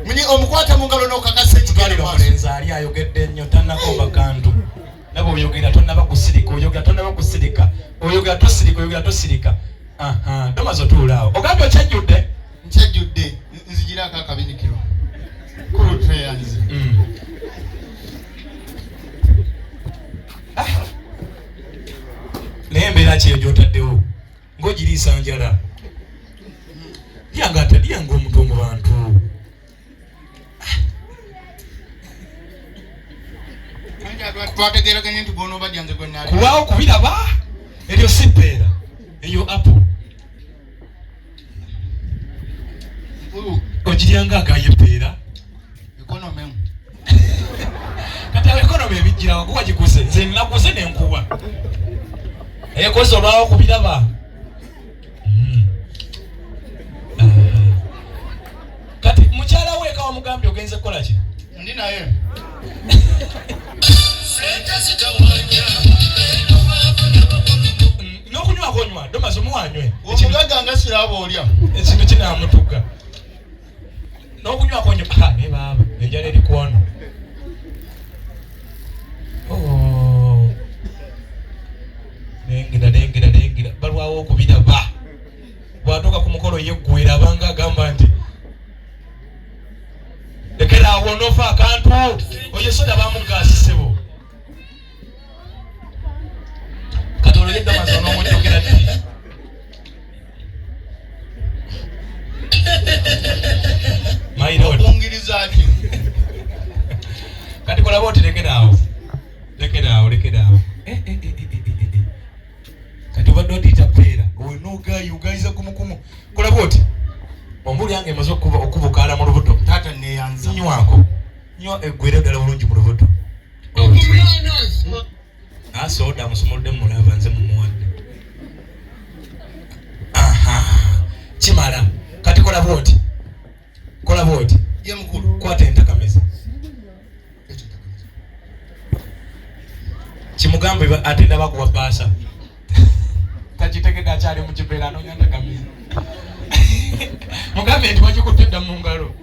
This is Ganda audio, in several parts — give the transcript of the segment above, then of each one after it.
Muni omukwata mu ngalo n'okakasa ekigere mulenzi ali ayogedde nnyo tannakomba kantu. Nabo oyogera tonnaba kusirika, oyogera tonnaba kusirika, oyogera tosirika, oyogera tosirika. Tomaze otuulaawo. Ogambye okyajjudde? Nkyajjudde. Nzigirako akabinikiro. Kulutreyanzi. Naye embeera ki eyo gy'otaddewo? Ng'ogiriisa njala. Lyanga atalyanga omuntu mu bantu. Twategeeraganye nti gw'onooba dyanze gwe nnaali. Kulwawo kubiraba? Eryo si ppeera. Eyo apple. Ogiryanga agaye ppeera. Economy. Kati economy ebijjirawo kuba gikuze. Nze nakuze n'enkuba. Ekoze olwawo kubiraba. Kati mukyala weeka wamugambye ogenze kukola ki? Ndi naye. N'okunywa konywa domaze muwanywe. Omugaga nga siraba olya. Ekintu kinaamutuga. N'okunywa konywa ne baaba enjala eri kwano. Nengira balwawo okubiraba. Bw'atuuka ku mukolo yeggwera abanga agamba nti lekera awo n'ofa akantu oyo soda bamugaasisebo. Kati olwo yedda maze n'omujjukira nti my lord okungiriza ati kati kola boti lekeraawo kati obadde otiita ppeera onogayiza kumukumu kola boti ombuli yange emaze okubukaala mu lubuto taata neeyanza nywako nywa eggwera ddala bulungi mu lubuto soda musumuludde mulava nze mumuwadde kimala kati kola boti ye mukulu kwata entakameza kimugambe atenda bakuwa paasa takitegedde akyali mu kibeera anoonya ntakameza mugambe nti wakikutte dda mu ngalo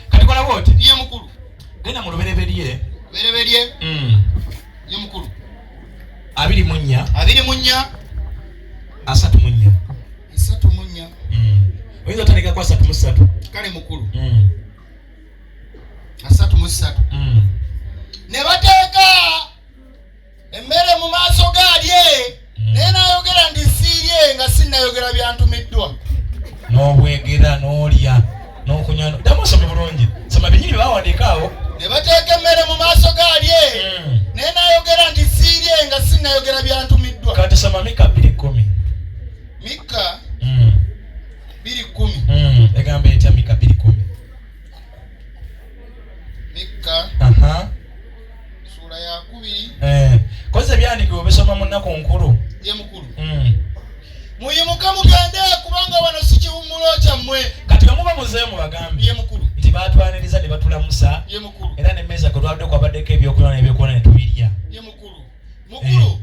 kati kola boti ye mukulu genda mu lubereberye ye mukulu 24 34 oyinza otandika kwa 33 kale mukulu 33 ne bateeka emmere mu maaso gaalye naye naayogera ndi siirye nga sinnayogera byantumiddwa n'obwegera n'olya n'okunywa ddamu osome bulungi soma binyiri bawandiika awo ne bateeka emmere mu maaso gaalye naye naayogera ndi siirye nga sinnayogera byantumiddwa kati soma Mika 2:10 Mika 2:10 egamba etya Mika 2:10 Mika sura ya 2 koze byandikibwa obisoma mu nnaku nkulu ye mukulu muyimuke mugende kubanga wano si kiwummulo kyammwe kati nga muba muzeemu bagambye ye mukulu nti baatwaniriza ne batulamusa ye mukulu era n'emmeeza gwe twabadde kwabaddeko ebyokunywa n'ebyokunywa ne tubirya ye mukulu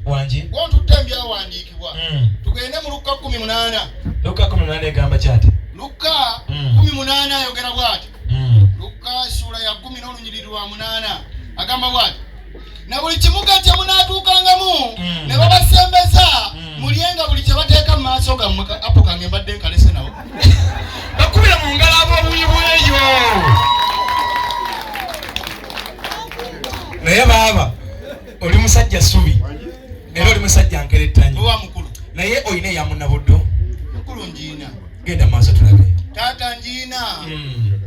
wangi wontutte ebyawandiikibwa tugende mu Luka 18 Luka 18 egamba kyati Luka 18 ayogera bw'ati Luka sura ya 10 n'olunyiriri lwa 8 agamba bw'ati na buli kimuga kye munaatuukangamu ne babasembeza mulyenga buli kye bateeka mu maaso gammwe apo kange mbadde nkalese nawo bakubira mu ngalo ab'obuyibweyo naye baaba oli musajja ssubi era oli musajja nkerettanyi owa mukulu naye oyina eyamunabuddo mukulu njiina genda maaso tulabe taata njiina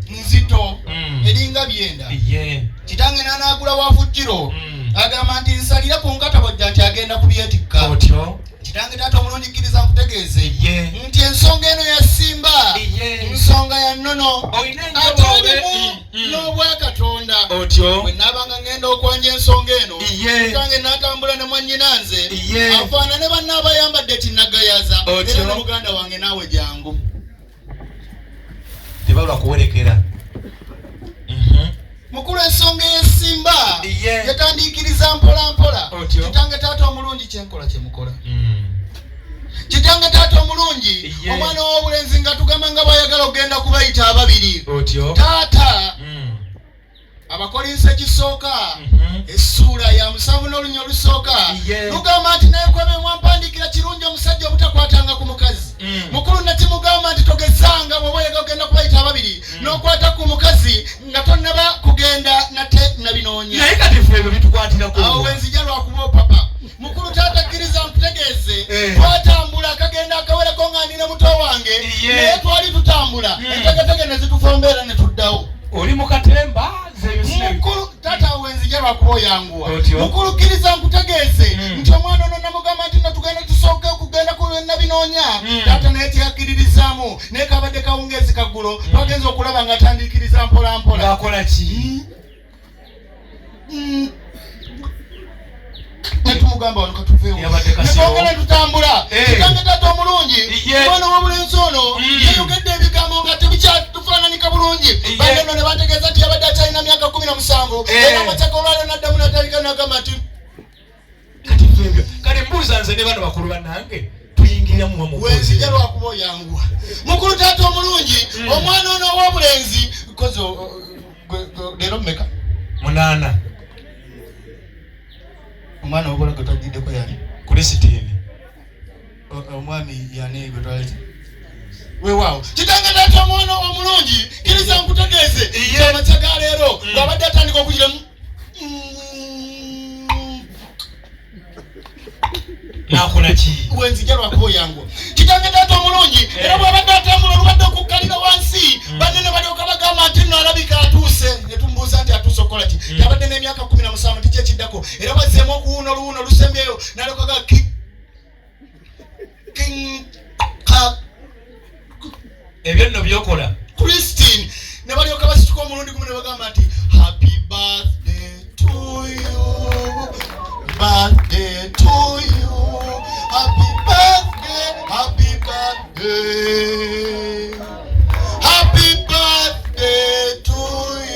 nzito eringa byenda kitange n'anaagula wafujjiro agamba nti nsalira ku nkata bwajja nti agenda kubyetikka otyo kitange taata omulungi kkiriza nkutegeeze nti ensonga eno yasimba nsonga ya nnono ate erimu n'obwakatonda otyo bwe naabanga ngenda okwanja ensonga eno kitange n'atambula ne mwannyinanze afaanane banna abayambadde tinnagayaza era ne muganda wange naawe jangu tebalwa kuwerekera mukulu ensonga eyesimba yatandiikiriza mpola mpola kitange taata omulungi kyenkola kyemukola kitange taata omulungi omwana w'obulenzi nga tugamba nga bwayagala okgenda kubayita ababiri taata abakolinsa ekisooka essuula ya 7 n'olunya olusooka lugamba nti naye kwebe mwampandikira kirungi omusajja obutakwatanga ku mukazi mukulu nakimugamba nti togezanga bw'oba oyagala okgenda kubayita ababiri n'okwata ku mukazi nga tonnaba kugenda nate nabinoonya naye kati ffe ebyo bitukwatiraku awo wenzija lwakuba papa mukulu taata kkiriza nkutegeeze twatambula akagenda akawereko nga ndine muto wange naye twali tutambula entegetege ne zitufombeera ne tuddawo oli mu katemba mukulu taata wenzija lwakuba oyanguwa mukulu kkiriza nkutegeeze nti omwana ono namugamba nti natugenda tusooke okugenda nabinoonya taata naye tyakkiririzaamu naye kabadde kawungeezi kaggulo twagenza okulaba nga atandikiriza mpola mpola akola ki netumugamba wano katuveewo netwogera tutambula kitange taata omulungi omwana w'obulenzi ono yayogedde ebigambo nga tebikyatufaananika bulungi baneno ne bategeeza nti yabadde akyalina myaka 17 era amakyaka olwaliro naddamu natalika nagamba nti kati febyo kale mbuuza nze ne bano bakulu bannange tuyingiramu wenzija lwakuba oyanguwa mukulu taata omulungi omwana ono ow'obulenzi kozi leero mmeka 8 omwana wobola gwe twagiddeko yani Kristine omwami yani gwe twalete weewaawo kitange taata omwana omulungi kkiriza nkutegeeze amakya ga leero ng'abadde atandika okugira nakola ki wenzija lwakuba oyanguwa kitange taata omulungi era bw'abadde atambula olubadde okukkalira wansi banene balyoka bagamba nti nno alabika atuuse ne tumbuuza nti atuuse okukola ki yabadde n'emyaka 17 tikyekiddako era bazzeemu okuwuuna oluwuuna olusembyeyo nalokaga ebyo nno byokola Christine ne balyoka basituka omulundi gumu ne bagamba nti happy birthday to you birthday to you happy birthday happy birthday happy birthday to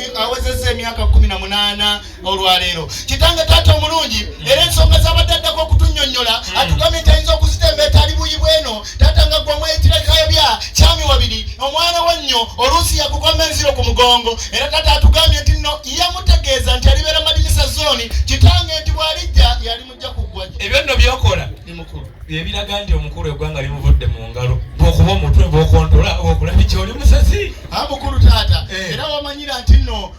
you awezezza emyaka 18 olwaleero kitange taata omulungi era ensonga z'abadde addako okutunnyonnyola atugambye nti ayinza okuzitembeeta ali buyi bweno taata nga gwamweyitira kayobya kyami wabiri omwana wannyo oluusi yakukomba enziro ku mugongo era taata atugambye nti nno yamutegeeza nti alibeera madinisa zooni kitange nti bw'alijja yali mujja kuggwa ebyo nno byokola ni mukulu ebiraga nti omukulu eggwanga limuvudde mu ngalo bw'okuba omutwe bw'okontola okulaba kyoli musasi mukulu taata era wamanyira nti nno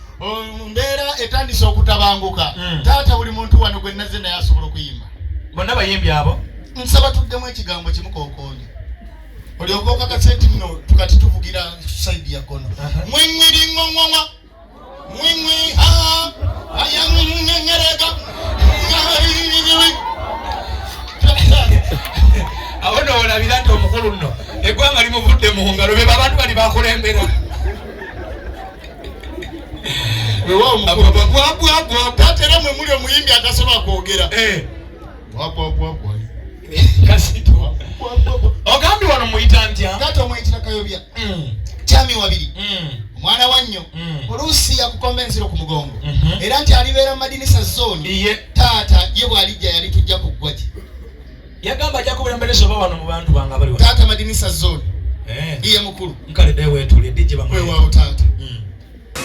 mbeera etandise okutabanguka taata buli muntu wano gwe nazze naye asobola okuyimba bonna bayimbi abo nsaba tuddemu ekigambo kimu kookoonye olyoka okakase nti nno tukati tuvugira saidi ya kono mwingwiringongongwa mwingwi ayangerega awo nno olabira nti omukulu nno eggwanga limuvudde mu ngalo be babantu bali bakulembera tatera mwe muli omuyimbi atasobola kwogera kasito ogambye wano muyita ntya taata omweyitira kayobya kyami wabiri omwana wannyo oluusi yakukomba enziro ku mugongo era nti alibeera mu madinisa zooni taata ye bw'alijja yali tujja kuggwa ki yagamba ajja kubulembereza oba wano mu bantu bange abali taata madinisa zooni iye mukulu nkaleddeyo weetulye dijje bamweewaawo taata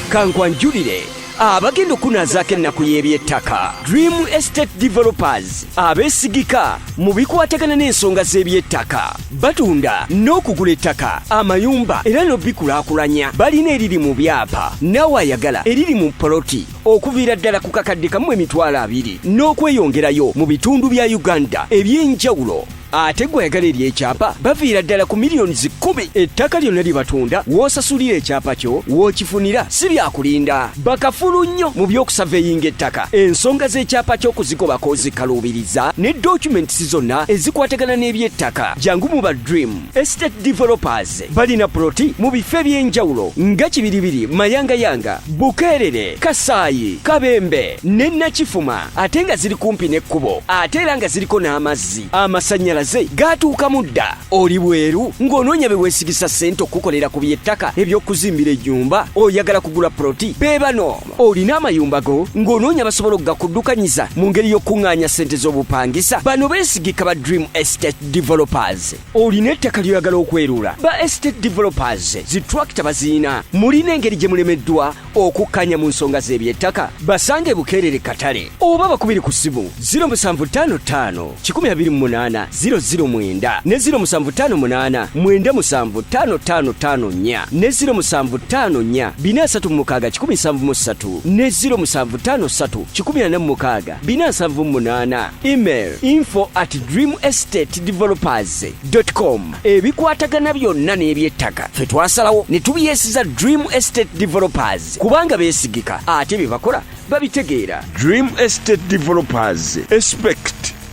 kankwanjulire abagenda okunazaako ennaku y'ebyettaka Dream Estate Developers abeesigika mu bikwatagana n'ensonga z'ebyettaka batunda n'okugula ettaka amayumba era n'obikulaakulanya balina eriri mu byapa naawe ayagala eriri mu poloti okuviira ddala ku kakadde kamu emitwalo 2 n'okweyongerayo mu bitundu bya Uganda eby'enjawulo ate gwayagala ery'ekyapa baviira ddala ku miliyoni 10 ettaka lyonna libatunda w'osasulira ekyapa kyo w'okifunira si byakulinda bakafulu nnyo mu by'okusaveeyinga ettaka ensonga z'ekyapa ky'okuzigobako ozikaluubiriza ne documents zonna ezikwatagana n'ebyettaka jangu mu ba Dream Estate Developers balina ploti mu bifo eby'enjawulo nga Kibiribiri Mayangayanga Bukeerere Kasaayi Kabembe ne Nakifuma ate nga ziri kumpi n'ekkubo ate era nga ziriko n'amazzi amasannyalaze amaze gatuuka mudda oli bweru ng'onoonya be weesigisa ssente okukolera ku by'ettaka eby'okuzimbira ennyumba oyagala kugula ploti beebano olina amayumba go ng'onoonya basobola okugakuddukanyiza mu ngeri y'okuŋŋaanya ssente z'obupangisa bano beesigika ba Dream Estate Developers olina ettaka lyoyagala okwerula ba Estate Developers zitrakita baziyina mulina engeri gye mulemeddwa okukkanya mu nsonga z'eby'ettaka basange Bukeerere Katale oba bakubiri ku ssimu 0755 128 009 ne 0758 9755554 ne 0754 436 ne 0753 146 478 email info@dreamestatedevelopers.com ebikwatagana byonna n'eby'ettaka ffe twasalawo ne tubyesiza Dream Estate Developers kubanga beesigika ate bye bakola babitegeera. Dream Estate Developers, expect